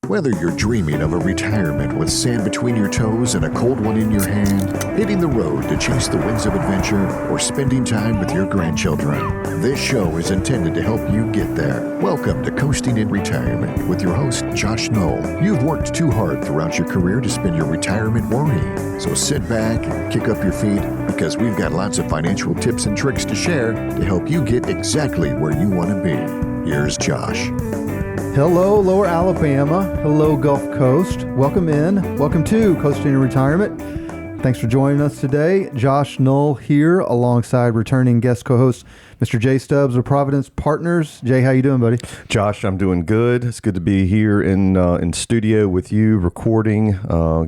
Whether you're dreaming of a retirement with sand between your toes and a cold one in your hand, hitting the road to chase the winds of adventure, or spending time with your grandchildren, this show is intended to help you get there. Welcome to Coasting in Retirement with your host, Josh Knoll. You've worked too hard throughout your career to spend your retirement worrying. So sit back and kick up your feet because we've got lots of financial tips and tricks to share to help you get exactly where you want to be. Here's Josh. Hello, Lower Alabama. Hello, Gulf Coast. Welcome in. Welcome to Coasting in Retirement. Thanks for joining us today. Josh Knoll here alongside returning guest co-host Mr. Jay Stubbs of Providence Partners. Jay, how you doing, buddy? Josh, I'm doing good. It's good to be here in studio with you, recording,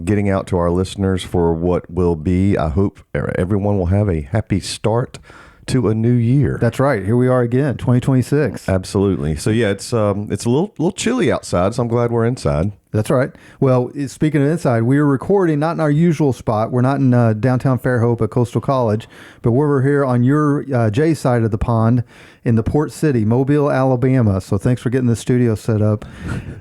getting out to our listeners for what will be, I hope everyone will have a happy start to a new year. That's right. Here we are again, 2026. Absolutely. So yeah, it's a little chilly outside, so I'm glad we're inside. That's right. Well, speaking of inside, we are recording not in our usual spot. We're not in downtown Fairhope at Coastal College, but we're here on your Jay side of the pond in the Port City, Mobile, Alabama. So thanks for getting the studio set up.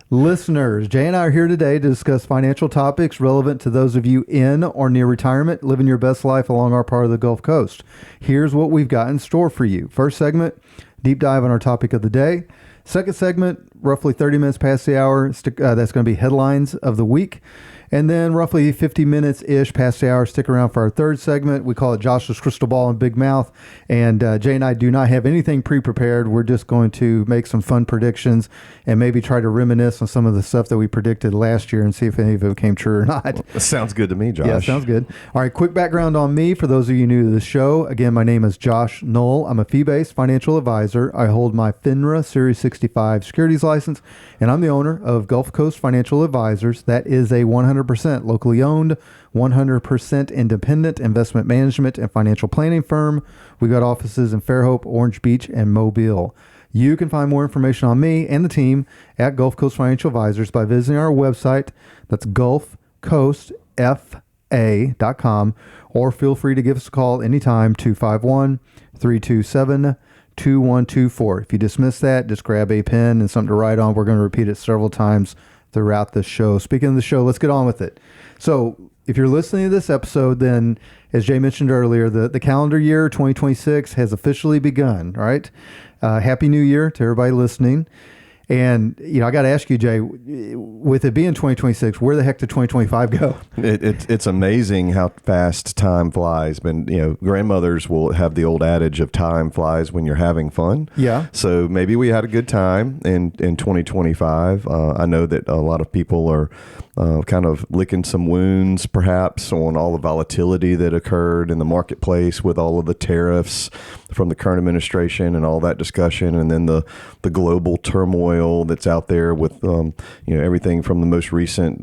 Listeners, Jay and I are here today to discuss financial topics relevant to those of you in or near retirement, living your best life along our part of the Gulf Coast. Here's what we've got in store for you. First segment, deep dive on our topic of the day. Second segment, roughly 30 minutes past the hour. That's going to be headlines of the week. And then roughly 50 minutes-ish past the hour. Stick around for our third segment. We call it Josh's Crystal Ball and Big Mouth. And Jay and I do not have anything pre-prepared. We're just going to make some fun predictions and maybe try to reminisce on some of the stuff that we predicted last year and see if any of it came true or not. Well, that sounds good to me, Josh. Yeah, sounds good. All right, quick background on me for those of you new to the show. Again, my name is Josh Knoll. I'm a fee-based financial advisor. I hold my FINRA Series 65 securities license, and I'm the owner of Gulf Coast Financial Advisors. That is a 100% locally owned, 100% independent investment management and financial planning firm. We got offices in Fairhope, Orange Beach, and Mobile. You can find more information on me and the team at Gulf Coast Financial Advisors by visiting our website. That's gulfcoastfa.com, or feel free to give us a call anytime, 251-327-2124. If you dismiss that, just grab a pen and something to write on. We're going to repeat it several times throughout the show. Speaking of the show, let's get on with it. So if you're listening to this episode, then as Jay mentioned earlier, the calendar year 2026 has officially begun, right? Happy New Year to everybody listening. And, you know, I got to ask you, Jay, with it being 2026, where the heck did 2025 go? It's amazing how fast time flies. But, you know, grandmothers will have the old adage of time flies when you're having fun. Yeah. So maybe we had a good time in 2025. I know that a lot of people are kind of licking some wounds, perhaps, on all the volatility that occurred in the marketplace with all of the tariffs from the current administration and all that discussion, and then the global turmoil that's out there with everything from the most recent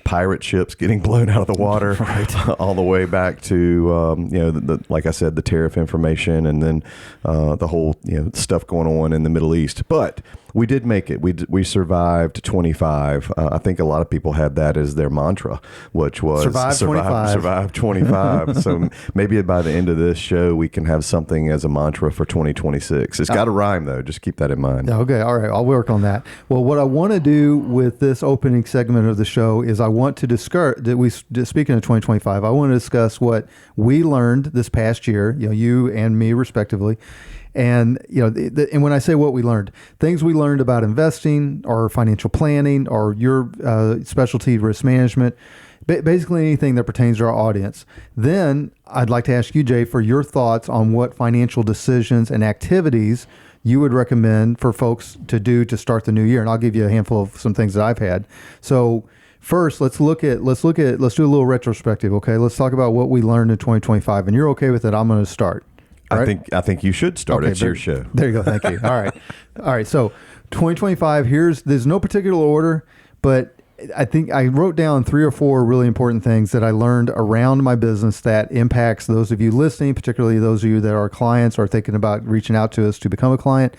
pirate ships getting blown out of the water, right, all the way back to like I said, the tariff information, and then the whole stuff going on in the Middle East. But we did make it. We survived 25. I think a lot of people had that as their mantra, which was survive 25. So maybe by the end of this show, we can have something as a mantra for 2026. It's got to rhyme, though. Just keep that in mind. Okay. All right. I'll work on that. Well, what I want to do with this opening segment of the show is I want to discuss, speaking of 2025, I want to discuss what we learned this past year, you and me respectively. And, and when I say what we learned, things we learned about investing or financial planning or your specialty risk management, basically anything that pertains to our audience. Then I'd like to ask you, Jay, for your thoughts on what financial decisions and activities you would recommend for folks to do to start the new year. And I'll give you a handful of some things that I've had. So first, let's do a little retrospective. Okay. Let's talk about what we learned in 2025, and you're okay with it. I'm going to start. Right? I think you should start. Okay, it's your show. There you go. Thank you. All right. So 2025, there's no particular order, but I think I wrote down 3 or 4 really important things that I learned around my business that impacts those of you listening, particularly those of you that are clients or thinking about reaching out to us to become a client.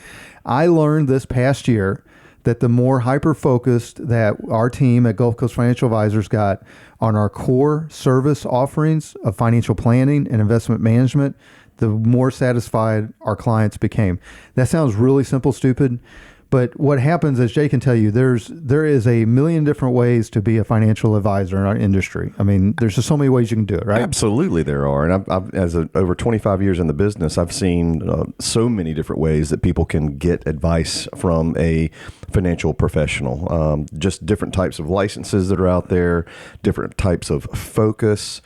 I learned this past year that the more hyper-focused that our team at Gulf Coast Financial Advisors got on our core service offerings of financial planning and investment management, the more satisfied our clients became. That sounds really simple, stupid, But what happens, as Jay can tell you, there is a million different ways to be a financial advisor in our industry. I mean, there's just so many ways you can do it, right? Absolutely, there are. And I've over 25 years in the business, I've seen so many different ways that people can get advice from a financial professional. Just different types of licenses that are out there, different types of focus.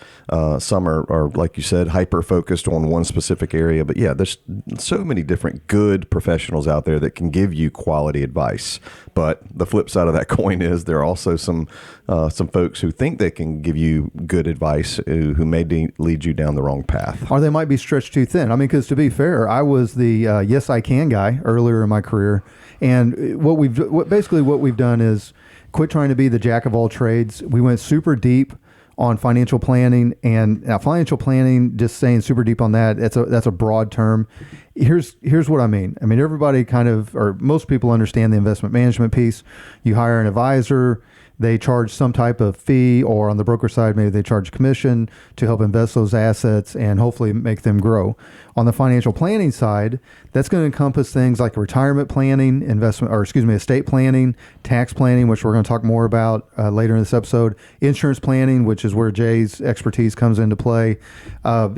Some are, like you said, hyper focused on one specific area. But yeah, there's so many different good professionals out there that can give you quality advice. But the flip side of that coin is there are also some folks who think they can give you good advice who may lead you down the wrong path. Or they might be stretched too thin. I mean, because to be fair, I was the yes, I can guy earlier in my career. And what we've done is quit trying to be the jack of all trades. We went super deep on financial planning, and financial planning, just saying super deep on that, that's a broad term. Here's what I mean. I mean, everybody kind of, or most people understand the investment management piece. You hire an advisor, they charge some type of fee, or on the broker side, maybe they charge commission to help invest those assets and hopefully make them grow. On the financial planning side, that's going to encompass things like retirement planning, estate planning, tax planning, which we're going to talk more about later in this episode, insurance planning, which is where Jay's expertise comes into play,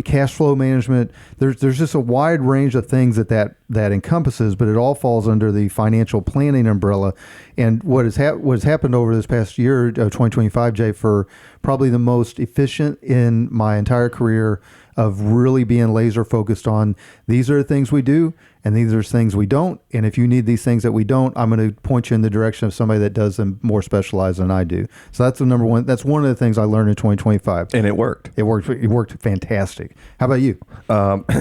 cash flow management. There's just a wide range of things that encompasses, but it all falls under the financial planning umbrella. And what has happened over this past year, 2025, Jay, for probably the most efficient in my entire career of really being laser focused on these are the things we do and these are things we don't. And if you need these things that we don't, I'm going to point you in the direction of somebody that does them more specialized than I do. So that's the number one. That's one of the things I learned in 2025. And it worked. It worked fantastic. How about you?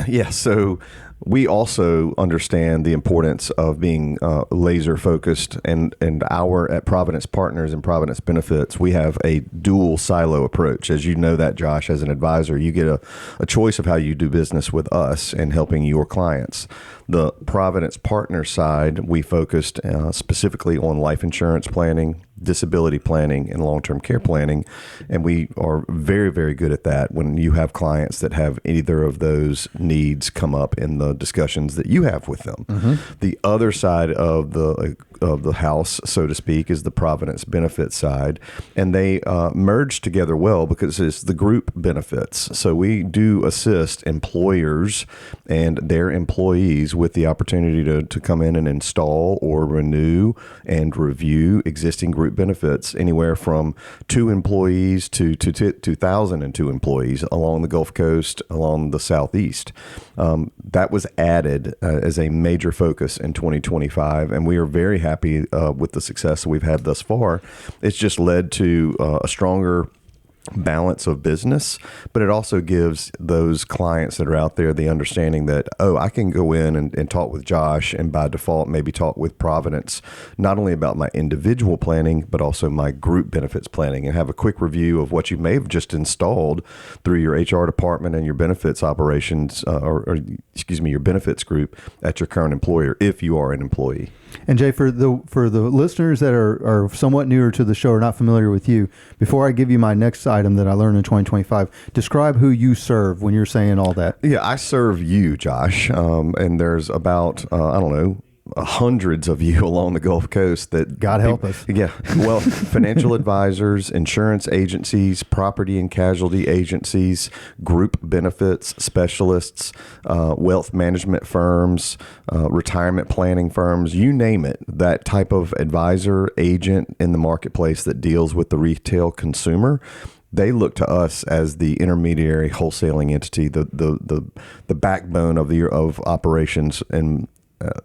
Yeah. So we also understand the importance of being laser focused, and at Providence Partners and Providence Benefits, we have a dual silo approach. As you know that, Josh, as an advisor, you get a choice of how you do business with us and helping your clients. The Providence Partners side, we focused specifically on life insurance planning, disability planning, and long-term care planning. And we are very, very good at that when you have clients that have either of those needs come up in the discussions that you have with them. Mm-hmm. The other side of the house, so to speak, is the Providence Benefits side. And they merge together well because it's the group benefits. So we do assist employers and their employees with the opportunity to come in and install or renew and review existing group benefits, anywhere from 2 employees to 2,002 employees along the Gulf Coast, along the Southeast. That was added as a major focus in 2025, and we are very happy with the success that we've had thus far. It's just led to a stronger balance of business, but it also gives those clients that are out there the understanding that, I can go in and talk with Josh, and by default maybe talk with Providence, not only about my individual planning, but also my group benefits planning, and have a quick review of what you may have just installed through your HR department and your benefits operations, your benefits group at your current employer, if you are an employee. And Jay, for the listeners that are somewhat newer to the show or not familiar with you, before I give you my next item that I learned in 2025, describe who you serve when you're saying all that. Yeah, I serve you, Josh, and there's about, hundreds of you along the Gulf Coast that God help us. Yeah. Well, financial advisors, insurance agencies, property and casualty agencies, group benefits specialists, wealth management firms, retirement planning firms, you name it, that type of advisor agent in the marketplace that deals with the retail consumer. They look to us as the intermediary wholesaling entity, the backbone of operations, and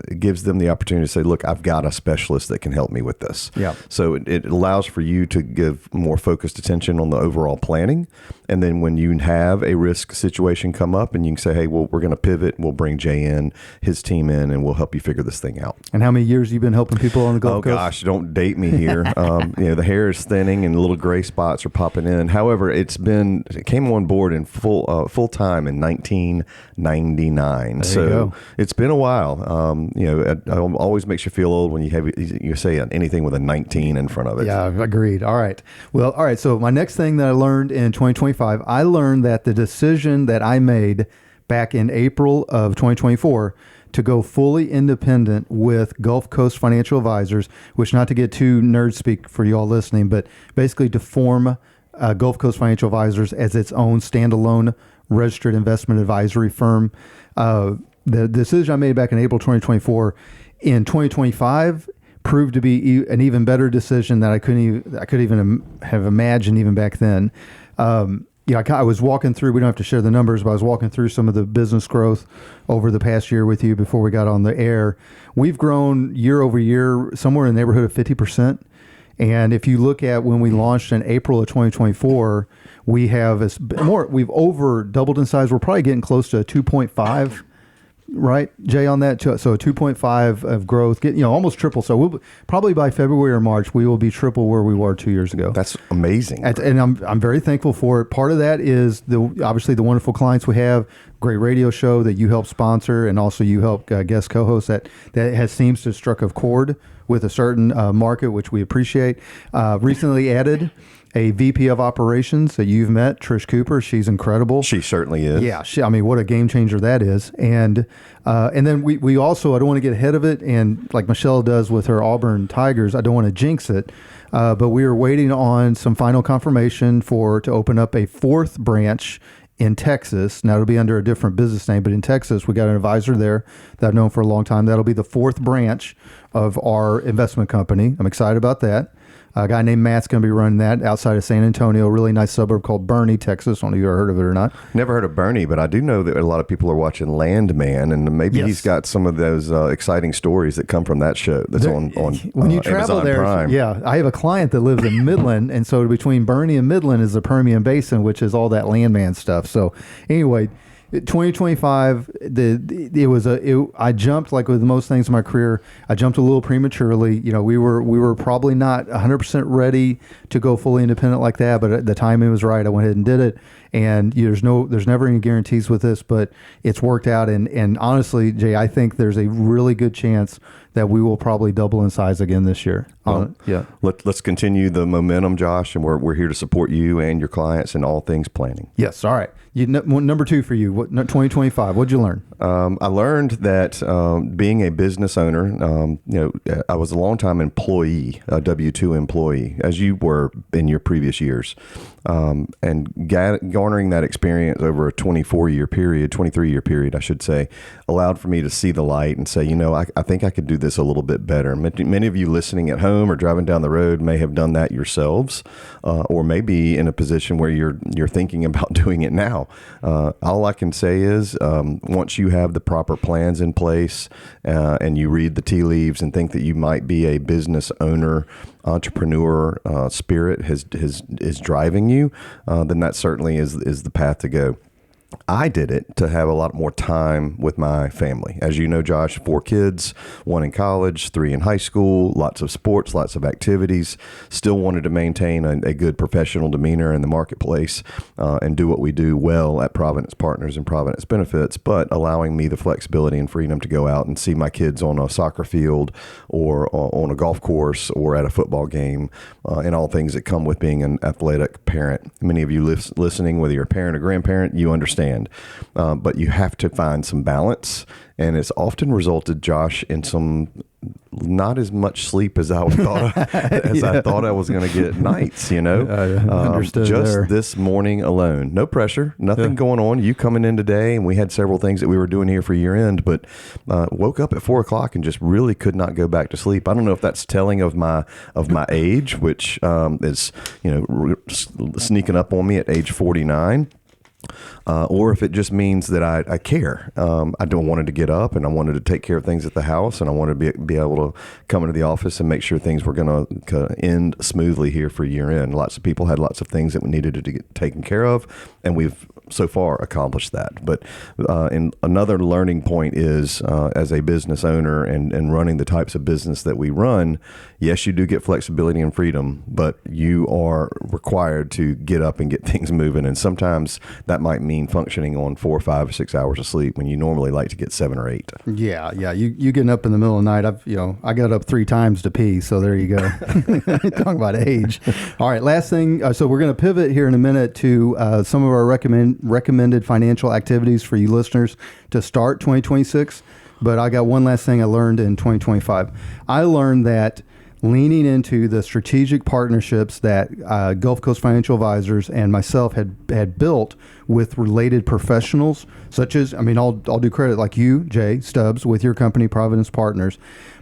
it gives them the opportunity to say, look, I've got a specialist that can help me with this. Yeah. So it allows for you to give more focused attention on the overall planning. And then when you have a risk situation come up and you can say, hey, well, we're going to pivot. We'll bring Jay in, his team in, and we'll help you figure this thing out. And how many years have you been helping people on the Gulf Coast? Oh, gosh, don't date me here. The hair is thinning and little gray spots are popping in. However, it came on board in full time in 1999. So it's been a while. It always makes you feel old when you say anything with a 19 in front of it. Yeah, agreed. All right. Well, all right. So my next thing that I learned in 2025, I learned that the decision that I made back in April of 2024 to go fully independent with Gulf Coast Financial Advisors, which, not to get too nerd speak for you all listening, but basically to form Gulf Coast Financial Advisors as its own standalone registered investment advisory firm. The decision I made back in April 2024, in 2025, proved to be an even better decision that I could even have imagined even back then. I was walking through, we don't have to share the numbers, but I was walking through some of the business growth over the past year with you before we got on the air. We've grown year over year somewhere in the neighborhood of 50%. And if you look at when we launched in April of 2024, we've over doubled in size. We're probably getting close to a 2.5, right, Jay, on that? So a 2.5 of growth, almost triple. So we'll probably by February or March, we will be triple where we were 2 years ago. That's amazing. And I'm very thankful for it. Part of that is obviously the wonderful clients we have, great radio show that you help sponsor, and also you help guest co-hosts that seems to have struck a chord with a certain market, which we appreciate. Recently added a VP of operations that you've met, Trish Cooper. She's incredible. She certainly is. Yeah. What a game changer that is. And then we also, I don't want to get ahead of it. And like Michelle does with her Auburn Tigers, I don't want to jinx it. But we are waiting on some final confirmation to open up a fourth branch in Texas. Now it'll be under a different business name, but in Texas, we got an advisor there that I've known for a long time. That'll be the fourth branch of our investment company. I'm excited about that. A guy named Matt's going to be running that outside of San Antonio, a really nice suburb called Bernie, Texas. I don't know if you've ever heard of it or not. Never heard of Bernie, but I do know that a lot of people are watching Landman, and maybe he's got some of those exciting stories that come from that show that's on when you travel Amazon there. Prime. Yeah, I have a client that lives in Midland, and so between Bernie and Midland is the Permian Basin, which is all that Landman stuff. So anyway, 2025, I jumped, like with most things in my career, I jumped a little prematurely. We were probably not 100% ready to go fully independent like that, but the timing was right. I went ahead and did it. And there's never any guarantees with this, but it's worked out. And honestly, Jay, I think there's a really good chance that we will probably double in size again this year. Yeah. Let's continue the momentum, Josh, and we're here to support you and your clients in all things planning. Yes. All right. Number two for you, 2025, what'd you learn? I learned that being a business owner, I was a longtime employee, a W-2 employee, as you were in your previous years. And garnering that experience over a 23-year period, I should say, allowed for me to see the light and say, I think I could do this a little bit better. Many of you listening at home or driving down the road may have done that yourselves, or maybe in a position where you're thinking about doing it now. All I can say is once you have the proper plans in place and you read the tea leaves and think that you might be a business owner, entrepreneur spirit is driving you, then that certainly is the path to go. I did it to have a lot more time with my family. As you know, Josh, 4 kids, 1 in college, 3 in high school, lots of sports, lots of activities, still wanted to maintain a good professional demeanor in the marketplace and do what we do well at Providence Partners and Providence Benefits, but allowing me the flexibility and freedom to go out and see my kids on a soccer field or on a golf course or at a football game and all things that come with being an athletic parent. Many of you listening, whether you're a parent or grandparent, you understand. But you have to find some balance, and it's often resulted, Josh, in some not as much sleep as I thought I thought I was going to get nights. Understood. Just there. This morning alone, no pressure, nothing going on. You coming in today, and we had several things that we were doing here for year end, but woke up at 4 o'clock and just really could not go back to sleep. I don't know if that's telling of my age, which is sneaking up on me at age 49. Or if it just means that I care. I don't wanted to get up, and I wanted to take care of things at the house, and I wanted to be able to come into the office and make sure things were going to end smoothly here for year end. Lots of people had lots of things that we needed to get taken care of, and we've so far accomplished that. But and another learning point is as a business owner and running the types of business that we run, yes, you do get flexibility and freedom, but you are required to get up and get things moving. And sometimes that might mean functioning on 4, 5, or 6 hours of sleep when you normally like to get 7 or 8. Yeah. You getting up in the middle of the night. I got up 3 times to pee. So there you go. Talking about age. All right. Last thing. So we're going to pivot here in a minute to some of our recommended financial activities for you listeners to start 2026. But I got one last thing I learned in 2025. I learned that leaning into the strategic partnerships that Gulf Coast Financial Advisors and myself had built with related professionals, such as, I'll do credit like you, Jay Stubbs, with your company, Providence Partners.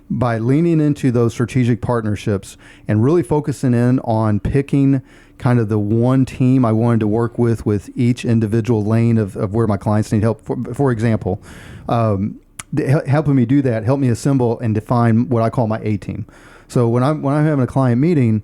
By leaning into those strategic partnerships and really focusing in on picking kind of the one team I wanted to work with each individual lane of where my clients need help. For example, helping me do that, help me assemble and define what I call my A team. So when I'm having a client meeting,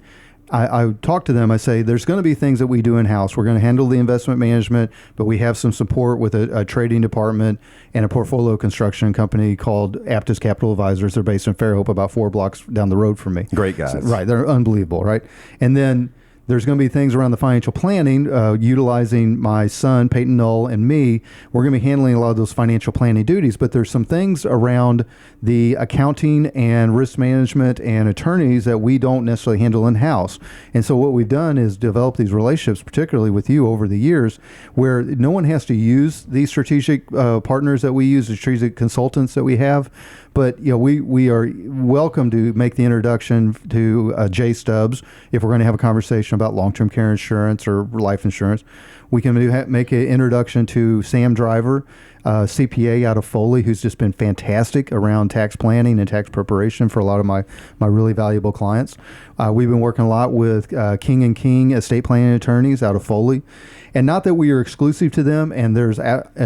I talk to them. I say, there's going to be things that we do in-house. We're going to handle the investment management, but we have some support with a trading department and a portfolio construction company called Aptus Capital Advisors. They're based in Fairhope, about 4 blocks down the road from me. Great guys. So, right. They're unbelievable, right? And then there's going to be things around the financial planning, utilizing my son, Peyton Null, and me. We're going to be handling a lot of those financial planning duties, but there's some things around the accounting and risk management and attorneys that we don't necessarily handle in-house. And so what we've done is develop these relationships, particularly with you over the years, where no one has to use these strategic partners that we use, the strategic consultants that we have. But we are welcome to make the introduction to Jay Stubbs if we're going to have a conversation about long-term care insurance or life insurance. We can make an introduction to Sam Driver, CPA out of Foley, who's just been fantastic around tax planning and tax preparation for a lot of my really valuable clients. We've been working a lot with King and King estate planning attorneys out of Foley. And not that we are exclusive to them, and there's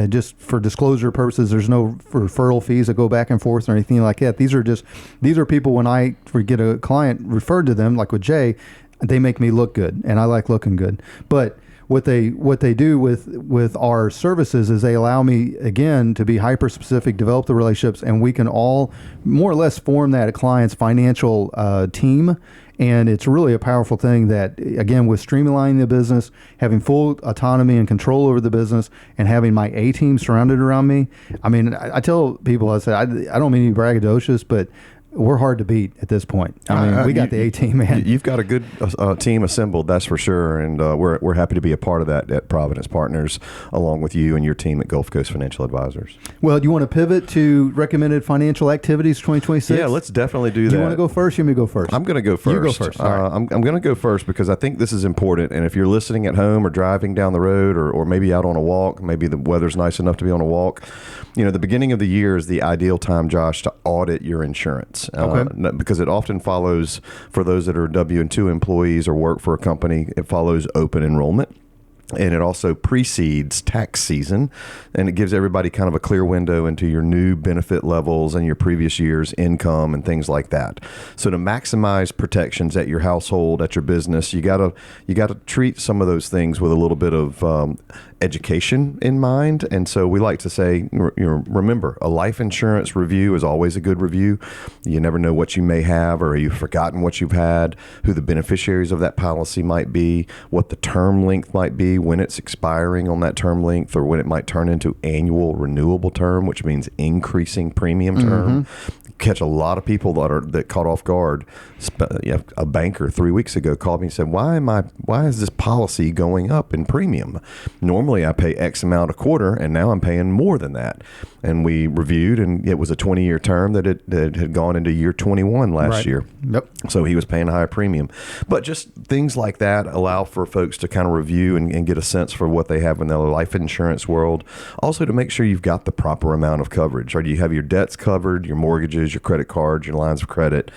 just for disclosure purposes, there's no referral fees that go back and forth or anything like that. These are people, when I get a client referred to them, like with Jay, they make me look good, and I like looking good. But what they do with our services is they allow me, again, to be hyper specific, develop the relationships, and we can all more or less form that client's financial team. And it's really a powerful thing that, again, with streamlining the business, having full autonomy and control over the business, and having my A team surrounded around me. I tell people, I say, I don't mean to be braggadocious, but we're hard to beat at this point. We got the A team, man. You've got a good team assembled, that's for sure, and we're happy to be a part of that at Providence Partners, along with you and your team at Gulf Coast Financial Advisors. Well, do you want to pivot to recommended financial activities 2026? Yeah, let's definitely do that. Do you want to go first? You want me to go first? I'm going to go first. You go first. All right. I'm going to go first because I think this is important. And if you're listening at home or driving down the road or maybe out on a walk, maybe the weather's nice enough to be on a walk, the beginning of the year is the ideal time, Josh, to audit your insurance. Okay. Because it often follows, for those that are W-2 employees or work for a company, it follows open enrollment. And it also precedes tax season, and it gives everybody kind of a clear window into your new benefit levels and your previous year's income and things like that. So to maximize protections at your household, at your business, you gotta treat some of those things with a little bit of education in mind. And so we like to say, remember, a life insurance review is always a good review. You never know what you may have, or you've forgotten what you've had, who the beneficiaries of that policy might be, what the term length might be, when it's expiring on that term length, or when it might turn into annual renewable term, which means increasing premium term. Catch a lot of people that caught off guard. A banker 3 weeks ago called me and said, why is this policy going up in premium? Normally I pay X amount a quarter, and now I'm paying more than that. And we reviewed, and it was a 20-year term that had gone into year 21 last year. Yep. So he was paying a higher premium. But just things like that allow for folks to kind of review and get a sense for what they have in their life insurance world. Also, to make sure you've got the proper amount of coverage. Or do you have your debts covered, your mortgages, your credit cards, your lines of credit,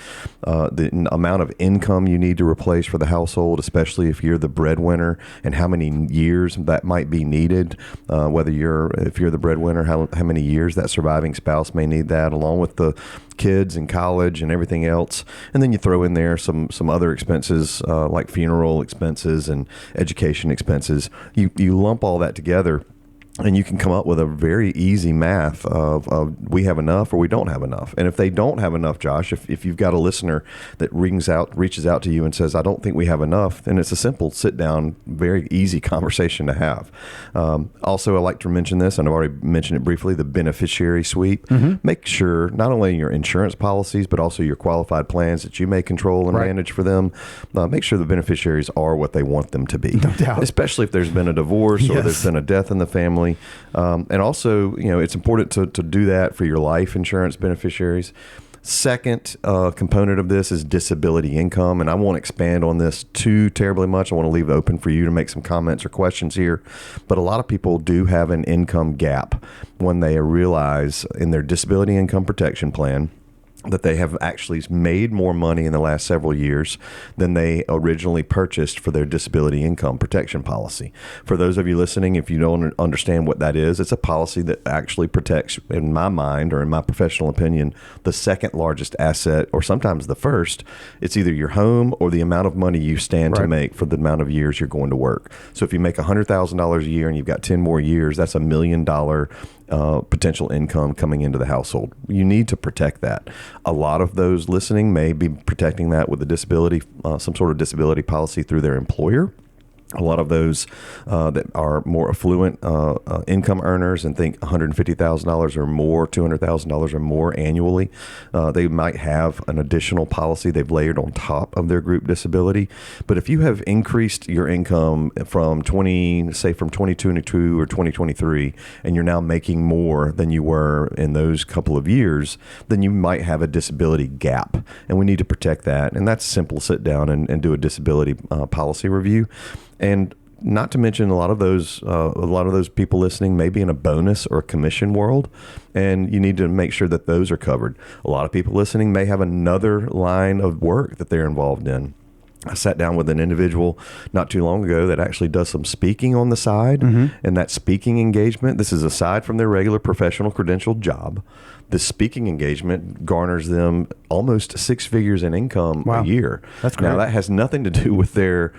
the amount of income you need to replace for the household, especially if you're the breadwinner, and how many years that might be needed. If you're the breadwinner, how many years that surviving spouse may need that, along with the kids and college and everything else. And then you throw in there some other expenses like funeral expenses and education expenses. You lump all that together, and you can come up with a very easy math of we have enough or we don't have enough. And if they don't have enough, Josh, if you've got a listener that reaches out to you and says, I don't think we have enough, then it's a simple sit down, very easy conversation to have. Also, I like to mention this, and I've already mentioned it briefly, the beneficiary sweep. Make sure not only your insurance policies, but also your qualified plans that you may control and manage for them. Make sure the beneficiaries are what they want them to be. No doubt. Especially if there's been a divorce or there's been a death in the family. family. And also, it's important to do that for your life insurance beneficiaries. Second component of this is disability income, and I won't expand on this too terribly much. I want to leave it open for you to make some comments or questions here. But a lot of people do have an income gap when they realize in their disability income protection plan that they have actually made more money in the last several years than they originally purchased for their disability income protection policy. For those of you listening, if you don't understand what that is, it's a policy that actually protects, in my mind or in my professional opinion, the second largest asset, or sometimes the first. It's either your home or the amount of money you stand to make for the amount of years you're going to work. So if you make $100,000 a year and you've got 10 more years, that's $1 million potential income coming into the household. You need to protect that. A lot of those listening may be protecting that with a disability, some sort of disability policy through their employer. A lot of those that are more affluent income earners and think $150,000 or more, $200,000 or more annually, they might have an additional policy they've layered on top of their group disability. But if you have increased your income from 2022 or 2023, and you're now making more than you were in those couple of years, then you might have a disability gap, and we need to protect that. And that's simple. Sit down and do a disability policy review. And not to mention a lot of those people listening may be in a bonus or a commission world, and you need to make sure that those are covered. A lot of people listening may have another line of work that they're involved in. I sat down with an individual not too long ago that actually does some speaking on the side, and that speaking engagement, this is aside from their regular professional credentialed job. The speaking engagement garners them almost 6 figures in income a year. That's great. Now, that has nothing to do with their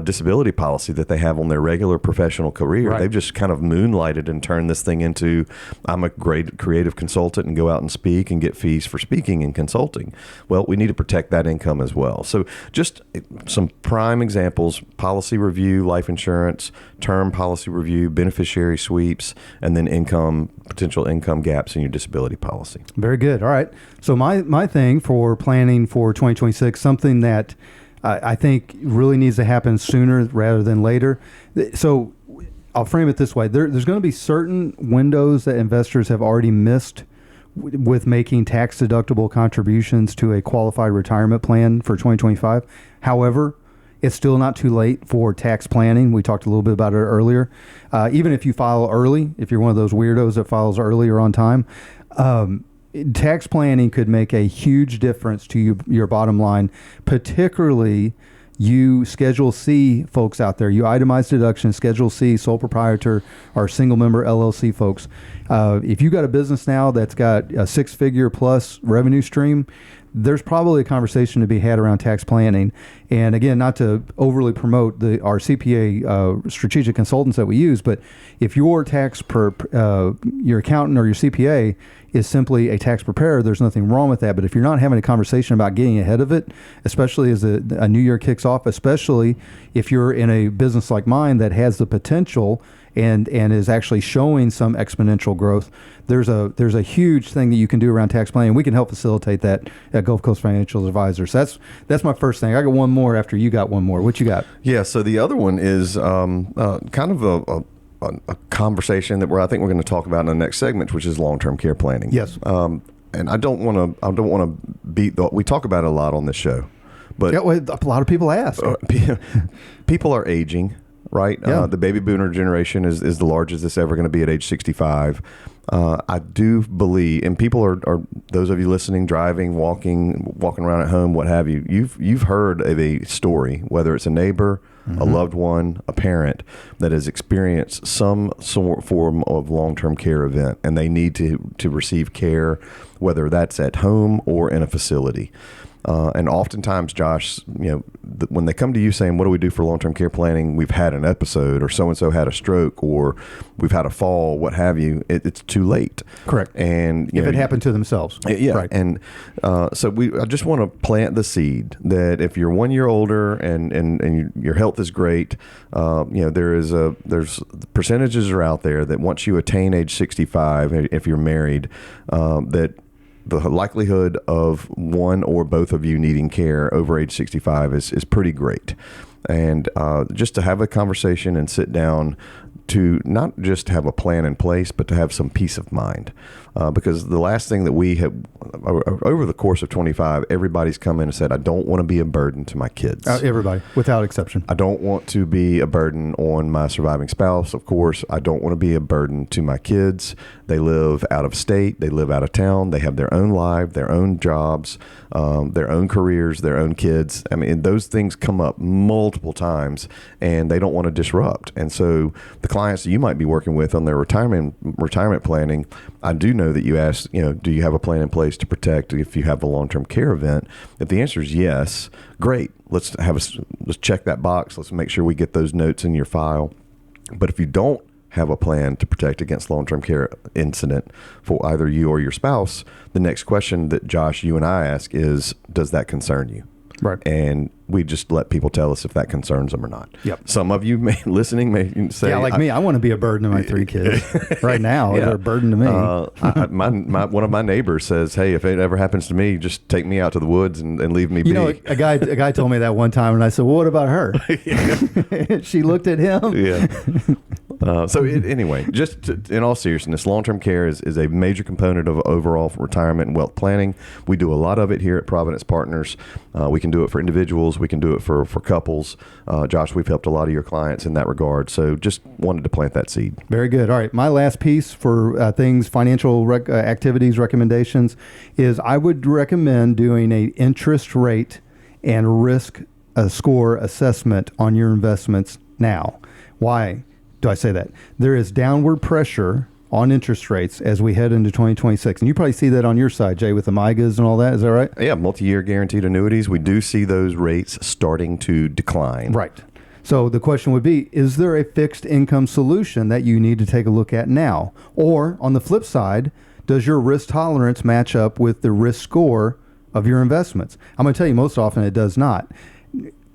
disability policy that they have on their regular professional career. Right. They've just kind of moonlighted and turned this thing into, I'm a great creative consultant and go out and speak and get fees for speaking and consulting. Well, we need to protect that income as well. So just some prime examples: policy review, life insurance, term policy review, beneficiary sweeps, and then potential income gaps in your disability policy. Very good. All right. So my thing for planning for 2026, something that I think really needs to happen sooner rather than later. So I'll frame it this way. There's going to be certain windows that investors have already missed with making tax-deductible contributions to a qualified retirement plan for 2025. However, it's still not too late for tax planning. We talked a little bit about it earlier. Even if you file early, if you're one of those weirdos that files early or on time, tax planning could make a huge difference to your bottom line, particularly you Schedule C folks out there, you itemized deduction, Schedule C, sole proprietor, or single member LLC folks. If you got a business now that's got a 6-figure plus revenue stream, there's probably a conversation to be had around tax planning. And again, not to overly promote our CPA strategic consultants that we use, but if your your accountant or your CPA is simply a tax preparer, there's nothing wrong with that. But if you're not having a conversation about getting ahead of it, especially as a new year kicks off, especially if you're in a business like mine that has the potential and is actually showing some exponential growth, there's a huge thing that you can do around tax planning. We can help facilitate that at Gulf Coast Financial Advisors. So that's my first thing. I got one more after you got one more. What you got? Yeah. So the other one is kind of a conversation that I think we're going to talk about in the next segment, which is long-term care planning. Yes. And I don't want to beat we talk about it a lot on this show, but a lot of people ask. People are aging. Right? Yeah. The baby boomer generation is the largest it's ever going to be at age 65. I do believe, and people are those of you listening, driving, walking around at home, what have you, you've heard of a story, whether it's a neighbor, a loved one, a parent that has experienced some form of long-term care event, and they need to receive care, whether that's at home or in a facility. And oftentimes, Josh, when they come to you saying, what do we do for long-term care planning? We've had an episode, or so-and-so had a stroke, or we've had a fall, what have you. It's too late. Correct. And if it happened to themselves. Yeah. Right. And so I just want to plant the seed that if you're 1 year older and your health is great, there's percentages are out there that once you attain age 65, if you're married, that the likelihood of one or both of you needing care over age 65 is pretty great. And just to have a conversation and sit down, to not just have a plan in place, but to have some peace of mind. Because the last thing that we have, over the course of 25, everybody's come in and said, I don't want to be a burden to my kids. Everybody, without exception. I don't want to be a burden on my surviving spouse, of course. I don't want to be a burden to my kids. They live out of state. They live out of town. They have their own life, their own jobs, their own careers, their own kids. I mean, those things come up multiple times, and they don't want to disrupt. And so the clients that you might be working with on their retirement planning, I do know that you ask, do you have a plan in place to protect if you have a long-term care event? If the answer is yes, great. Let's check that box. Let's make sure we get those notes in your file. But if you don't have a plan to protect against long-term care incident for either you or your spouse, the next question that Josh, you and I ask is, does that concern you? Right. And we just let people tell us if that concerns them or not. Yep. Some of you listening may say, yeah, like me, I want to be a burden to my 3 kids right now. Yeah. They're a burden to me. One of my neighbors says, hey, if it ever happens to me, just take me out to the woods and leave me be. A guy told me that one time, and I said, well, what about her? She looked at him. Yeah. Anyway, in all seriousness, long-term care is a major component of overall retirement and wealth planning. We do a lot of it here at Providence Partners. We can do it for individuals. We can do it for couples. Josh, we've helped a lot of your clients in that regard. So just wanted to plant that seed. Very good. All right. My last piece for financial activities recommendations is I would recommend doing a interest rate and risk score assessment on your investments now. Why do I say that? There is downward pressure on interest rates as we head into 2026. And you probably see that on your side, Jay, with the MIGAs and all that. Is that right? Yeah, multi-year guaranteed annuities. We do see those rates starting to decline. Right. So the question would be, is there a fixed income solution that you need to take a look at now? Or on the flip side, does your risk tolerance match up with the risk score of your investments? I'm going to tell you most often it does not.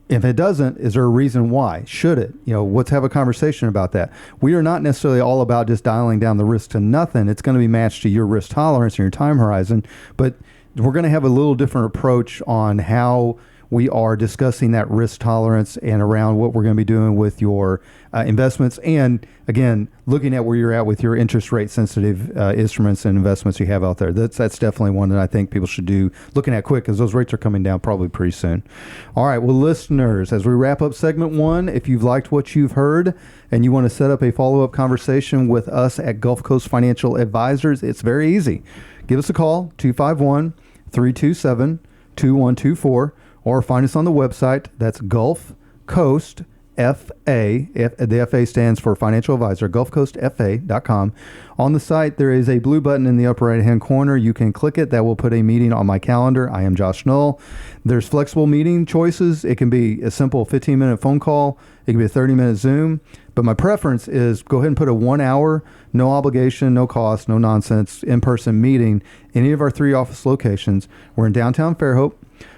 If it doesn't, is there a reason why? Should it? Let's have a conversation about that. We are not necessarily all about just dialing down the risk to nothing. It's going to be matched to your risk tolerance and your time horizon. But we're going to have a little different approach on how we are discussing that risk tolerance and around what we're going to be doing with your investments. And again, looking at where you're at with your interest rate sensitive instruments and investments you have out there. That's definitely one that I think people should do looking at quick, because those rates are coming down probably pretty soon. All right. Well, listeners, as we wrap up segment 1, if you've liked what you've heard and you want to set up a follow-up conversation with us at Gulf Coast Financial Advisors, it's very easy. Give us a call, 251-327-2124. Or find us on the website. That's Gulf Coast FA. The FA stands for Financial Advisor, gulfcoastfa.com. On the site, there is a blue button in the upper right-hand corner. You can click it. That will put a meeting on my calendar. I am Josh Knoll. There's flexible meeting choices. It can be a simple 15-minute phone call. It can be a 30-minute Zoom. But my preference is go ahead and put a 1 hour, no obligation, no cost, no nonsense, in-person meeting in any of our 3 office locations. We're in downtown Fairhope.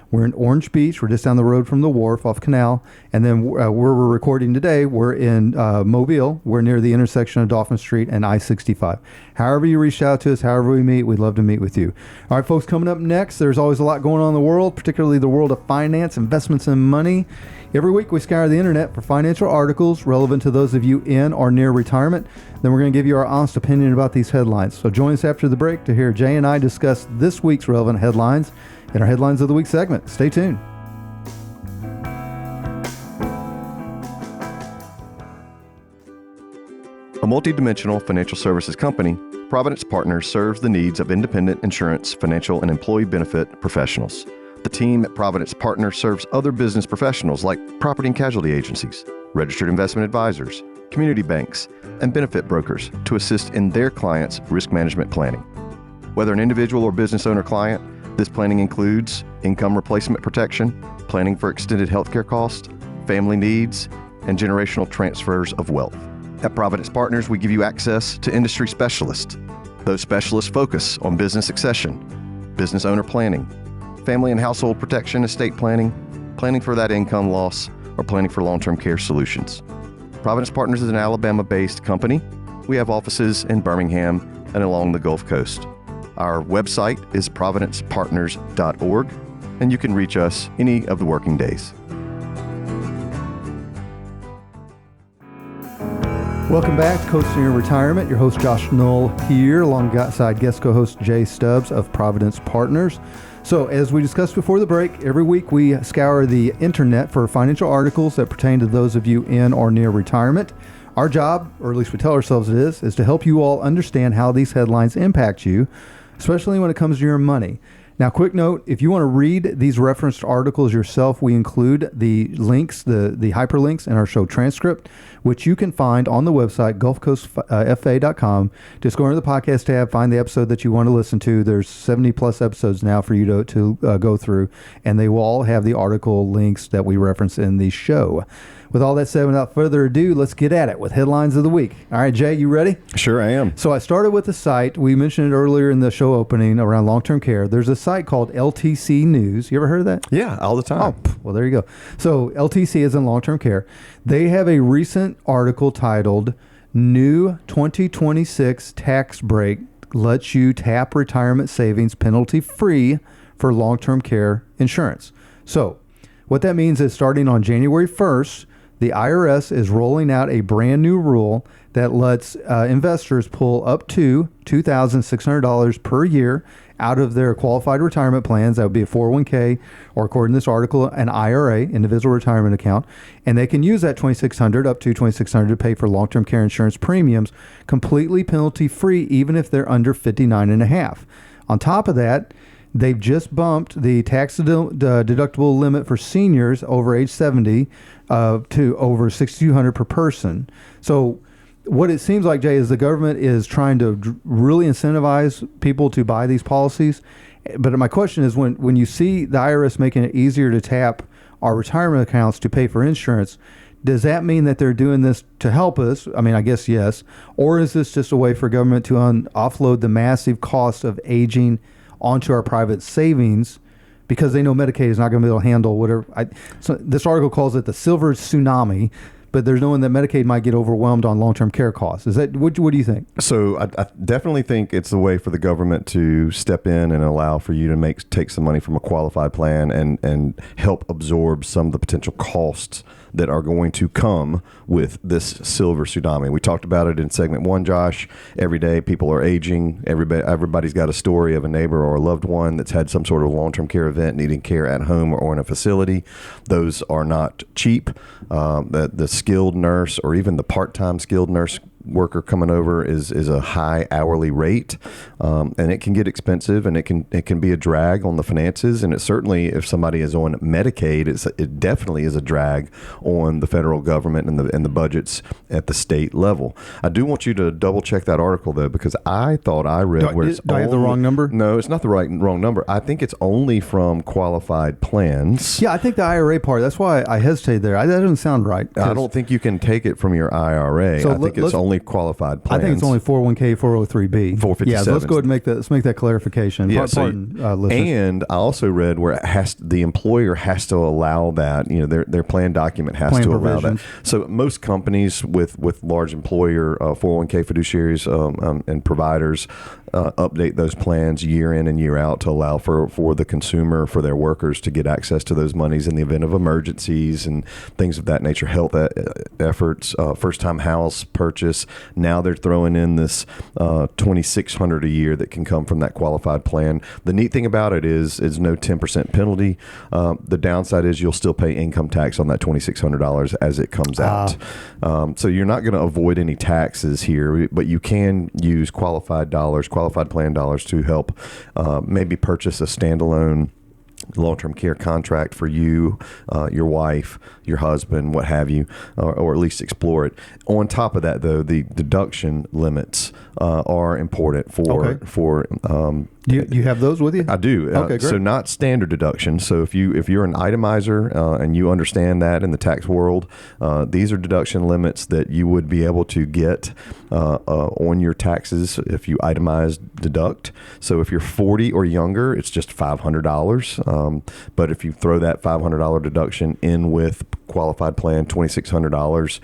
We're in Orange Beach. We're just down the road from the wharf off Canal. And then where we're recording today, we're in Mobile. We're near the intersection of Dolphin Street and I-65. However you reach out to us, however we meet, we'd love to meet with you. All right, folks, coming up next, there's always a lot going on in the world, particularly the world of finance, investments, and money. Every week we scour the internet for financial articles relevant to those of you in or near retirement. Then we're going to give you our honest opinion about these headlines. So join us after the break to hear Jay and I discuss this week's relevant headlines in our Headlines of the Week segment. Stay tuned. A multidimensional financial services company, Providence Partners serves the needs of independent insurance, financial, and employee benefit professionals. The team at Providence Partners serves other business professionals like property and casualty agencies, registered investment advisors, community banks, and benefit brokers to assist in their clients' risk management planning. Whether an individual or business owner client, this planning includes income replacement protection, planning for extended healthcare costs, family needs, and generational transfers of wealth. At Providence Partners, we give you access to industry specialists. Those specialists focus on business succession, business owner planning, family and household protection, estate planning, planning for that income loss, or planning for long-term care solutions. Providence Partners is an Alabama-based company. We have offices in Birmingham and along the Gulf Coast. Our website is providencepartners.org, and you can reach us any of the working days. Welcome back, Coasting Your Retirement. Your host Josh Knoll here, alongside guest co-host Jay Stubbs of Providence Partners. So, as we discussed before the break, every week we scour the internet for financial articles that pertain to those of you in or near retirement. Our job, or at least we tell ourselves it is to help you all understand how these headlines impact you, especially when it comes to your money. Now, quick note, if you want to read these referenced articles yourself, we include the links, the hyperlinks in our show transcript, which you can find on the website, gulfcoastfa.com. Just go into the podcast tab, find the episode that you want to listen to. There's 70 plus episodes now for you to go through, and they will all have the article links that we reference in the show. With all that said, without further ado, let's get at it with headlines of the week. All right, Jay, you ready? Sure, I am. So I started with the site. We mentioned it earlier in the show opening around long-term care. There's a site called LTC News. You ever heard of that? Yeah, all the time. Oh, well, there you go. So LTC is in long-term care. They have a recent article titled, New 2026 Tax Break Lets You Tap Retirement Savings Penalty-Free for Long-Term Care Insurance. So what that means is starting on January 1st, the IRS is rolling out a brand new rule that lets investors pull up to $2,600 per year out of their qualified retirement plans. That would be a 401k, or according to this article, an IRA, individual retirement account. And they can use that $2,600 up to $2,600 to pay for long-term care insurance premiums completely penalty-free, even if they're under 59 and a half. On top of that, they've just bumped the tax deductible limit for seniors over age 70 to over $6,200 per person. So what it seems like, Jay, is the government is trying to really incentivize people to buy these policies. But my question is, when you see the IRS making it easier to tap our retirement accounts to pay for insurance, does that mean that they're doing this to help us? I mean, I guess yes. Or is this just a way for government to offload the massive cost of aging onto our private savings, because they know Medicaid is not going to be able to handle whatever. So this article calls it the silver tsunami, but there's knowing that Medicaid might get overwhelmed on long-term care costs. Is that what do you think? So I definitely think it's a way for the government to step in and allow for you to take some money from a qualified plan and help absorb some of the potential costs that are going to come with this silver tsunami. We talked about it in segment 1, Josh. Every day people are aging. Everybody's got a story of a neighbor or a loved one that's had some sort of long-term care event, needing care at home or in a facility. Those are not cheap. The skilled nurse, or even the part-time skilled nurse worker coming over, is a high hourly rate, and it can get expensive, and it can be a drag on the finances. And it certainly, if somebody is on Medicaid, it definitely is a drag on the federal government and the budgets at the state level. I do want you to double check that article though, because I thought I read Do I have the wrong number? No, it's not the wrong number. I think it's only from qualified plans. Yeah, I think the IRA part. That's why I hesitated there. That doesn't sound right. I don't think you can take it from your IRA. So I think it's only qualified plans. I think it's only 401k, 403b. 457. Yeah, so let's go ahead and make that clarification. Yeah, listeners. And I also read where the employer has to allow that. Their plan document has to allow that. So most companies with large employer 401k fiduciaries and providers update those plans year in and year out to allow for the consumer, for their workers, to get access to those monies in the event of emergencies and things of that nature, health efforts, first-time house purchase. Now they're throwing in this $2,600 a year that can come from that qualified plan. The neat thing about it is no 10% penalty. The downside is you'll still pay income tax on that $2,600 as it comes out. So you're not going to avoid any taxes here, but you can use qualified plan dollars to help maybe purchase a standalone long-term care contract for you, your wife, your husband, what have you, or at least explore it. On top of that, though, the deduction limits are important for. Do you have those with you? I do. Okay, great. So not standard deduction. So if you're an itemizer and you understand that in the tax world, these are deduction limits that you would be able to get on your taxes if you itemize deduct. So if you're 40 or younger, it's just $500. But if you throw that $500 deduction in with qualified plan, $2,600,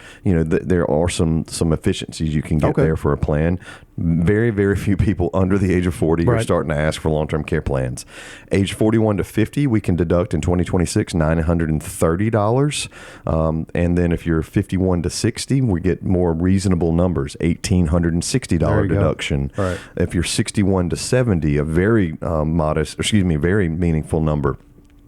there are some efficiencies you can get there for a plan. Very, very few people under the age of 40 are Right. starting to ask for long-term care plans. Age 41 to 50, we can deduct in 2026 $930. And then if you're 51 to 60, we get more reasonable numbers, $1,860 There you go. deduction. Right. If you're 61 to 70, a very very meaningful number,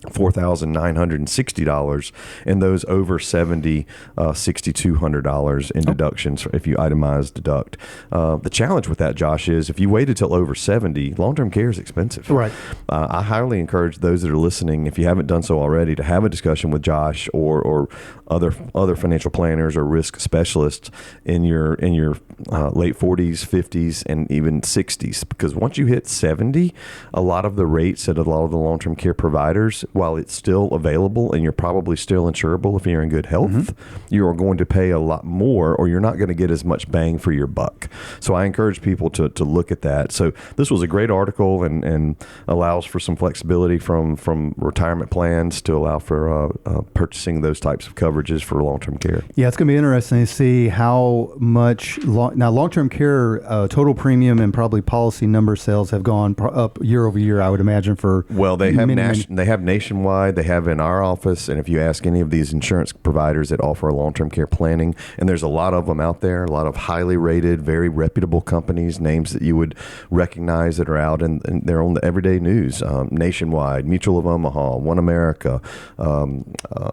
$4,960, and those over 70, $6,200 in deductions if you itemize deduct. The challenge with that, Josh, is if you waited till over 70, long-term care is expensive. Right. I highly encourage those that are listening, if you haven't done so already, to have a discussion with Josh or other financial planners or risk specialists in your late 40s, 50s, and even 60s, because once you hit 70, a lot of the rates at a lot of the long-term care providers, while it's still available and you're probably still insurable if you're in good health, you are going to pay a lot more, or you're not going to get as much bang for your buck. So I encourage people to look at that. So this was a great article and allows for some flexibility from retirement plans to allow for purchasing those types of coverages for long-term care. Yeah, it's going to be interesting to see how much long-term care total premium and probably policy number sales have gone up year over year, I would imagine, for They have many. they have nationwide. They have in our office, and if you ask any of these insurance providers that offer long-term care planning, and there's a lot of them out there, a lot of highly rated, very reputable companies, names that you would recognize that are out and they're on the everyday news. Nationwide, Mutual of Omaha, One America,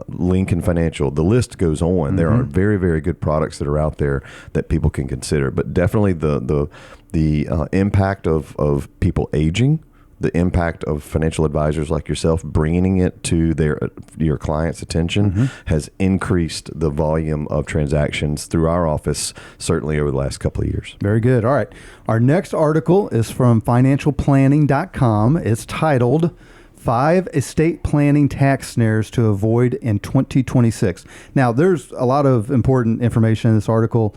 Lincoln Financial. The list goes on. There are very, very good products that are out there that people can consider. But definitely the impact of people aging, the impact of financial advisors like yourself bringing it to your client's attention has increased the volume of transactions through our office, certainly over the last couple of years. Very good. All right. Our next article is from financialplanning.com. It's titled 5 Estate Planning Tax Snares to Avoid in 2026. Now, there's a lot of important information in this article,